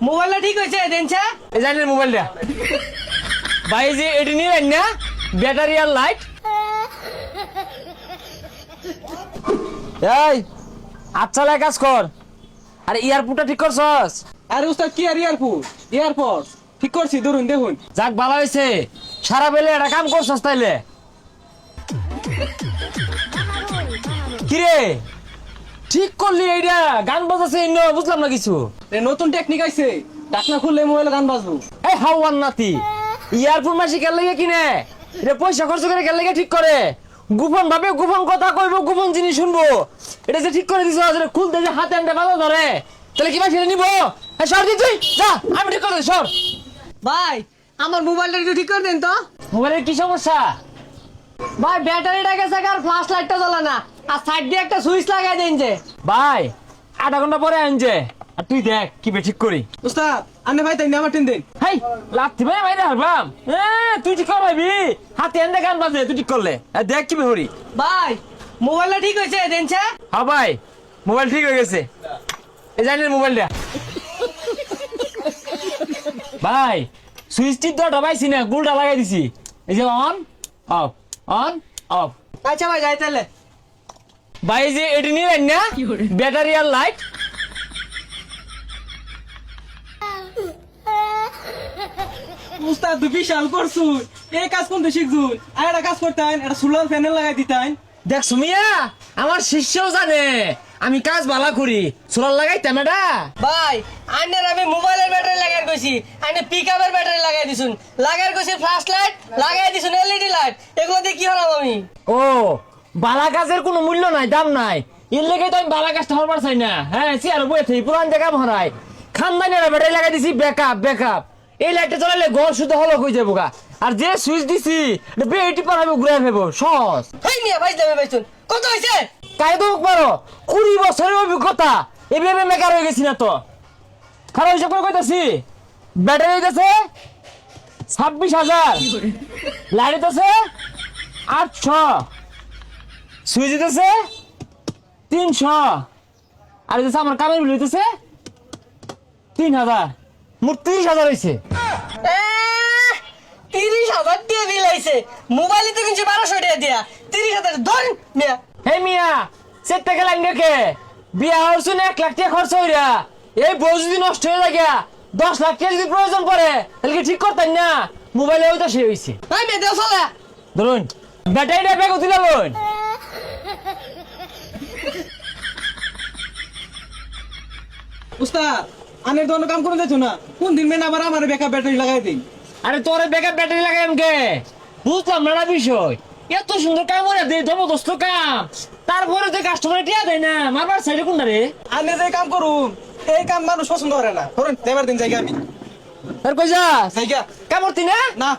মোবাইলটা ঠিক হয়েছে দেনছে এই জানেন মোবাইলটা ভাই যে এটি নিলেন না ব্যাটারি আর লাইট এই আচ্ছা লাই কাজ কর আরে ইয়ারপোর্টটা ঠিক করছস আরে উস্তাদ কি আর এয়ারপোর্ট ঠিক করছি ধরুন দেখুন। যাক ভালো হয়েছে সারা বেলে একটা কাম করছস তাইলে কিরে ঠিক করলি এইটা গান বাজাচ্ছে বুঝলাম না কিছু নতুন টেকনিক আইছে ডাকনা খুললে মোবাইলে গান বাজবো। এই হাওয়ান নাতি ইয়ারপোর্ট মাসি কেন লাগে কিনে এটা পয়সা খরচ করে কেন লাগে ঠিক করে গোপন ভাবে গোপন কথা কইবো গোপন জিনিস শুনবো এটা যে ঠিক করে দিছ খুলতে যে হাতে আনতে ভালো ধরে তাহলে কিবা ফিরে নিবো সর দি তুই যা আমি ঠিক করে সর ভাই আমার মোবাইলটা একটু ঠিক করে দেন তো। মোবাইলের কি সমস্যা ভাই ব্যাটারিটা গেছে আর ফ্ল্যাশ লাইটটা জ্বলে না আর সাইড দিয়ে একটা সুইচ লাগাই দেন যে। ভাই আধা ঘন্টা পরে আনছে আর তুই দেখ কি ঠিক করি উস্তাদ আনে ভাই তাই আমার টেন দেন। হাই লাথি ভাই ভাই হারবাম তুই ঠিক কর ভাবি হাতে আনতে গান বাজে তুই ঠিক করলে দেখ কি হরি ভাই মোবাইলটা ঠিক হয়েছে দেনছে। হ্যাঁ ভাই মোবাইল ঠিক হয়ে গেছে এই জানেন মোবাইলটা ভাই সুইচ টিপ তো দবাইছি না গুলটা লাগাই দিছি এই যে অন অফ আচ্ছা ভাই যাই তাহলে। ভাই যে এটি নিলেন না ব্যাটারি আর লাইট উস্তাদ তুই বিশাল করছু এই কাজ করতে শিখছুন আর একটা কাজ করতেন একটা সোলার প্যানেল লাগাই দিতেন। দেখ সুমিয়া আমার শিষ্যও জানে আমি কাজ ভালো করি সোলার লাগাইতাম এটা ভাই আইনের আমি মোবাইলের ব্যাটারি লাগাই কইছি আইনে পিকআপের ব্যাটারি লাগাই দিছুন লাগাই কইছি ফ্ল্যাশ লাইট লাগাই দিছুন এলইডি লাইট এগুলো দিয়ে কি হলাম আমি। ও বালা কাজের কোনো মূল্য নাই দাম নাই এর লেগে তো আমি বালা কাজটা হবার চাই না হ্যাঁ চেয়ার বয়ে থেকে পুরান জায়গা ভরাই খানদানি ব্যাটারি লাগাই দিছি ব্যাকআপ এই লাইটটা চালালে ঘর শুধু হলো হয়ে যাবো গা আর যে সুইচ দিছি বেটি পারাবে ঘুরে ফেবো সহজ হেই মিয়া ভাই যাবে ভাইছুন কত হইছে কাই তো পারো 20 বছরের অভিজ্ঞতা এভাবে মেকার হয়ে গেছি না তো খারাপ হিসাব করে কইতাছি ব্যাটারি দিতেছে 26,000 লাইট দিতেছে 800 সুইচ দিতেছে 300 আর দিতেছে আমার কামের বিল দিতেছে 3,000 মোট 30,000 হয়েছে 30,000 দিয়ে বিলাইছে মোবাইলে তো কিনছি 1200 টাকা দিয়া 30,000 ধর মিয়া। হে মিয়া সেট টাকা লাগবে কে বিয়া হচ্ছে 1 লাখ টাকা খরচ হইরা এই বউ যদি নষ্ট হয়ে যায় 10 লাখ টাকা যদি প্রয়োজন পড়ে তাহলে কি ঠিক করতেন না মোবাইলে ওইটা সে হইছে ভাই মেয়ে দেও চলে ধরুন ব্যাটারিটা ব্যাগ দিলা বোন উস্তাদ আনের তো অন্য কাম করে দিত না কোন দিন মেন আবার আমার ব্যাকআপ ব্যাটারি লাগাই দিন। আরে তোরে ব্যাকআপ ব্যাটারি লাগাইম কে বুঝলাম না বিষয় এত সুন্দর কাম করে দে জবরদস্ত কাম তারপরে তো কাস্টমার টিয়া দেয় না মারবার সাইডে কোনটা রে আনে যে কাম করুন এই কাম মানুষ পছন্দ করে না ধরুন এবার দিন জায়গা আমি আর কই যা জায়গা কামড়তি না না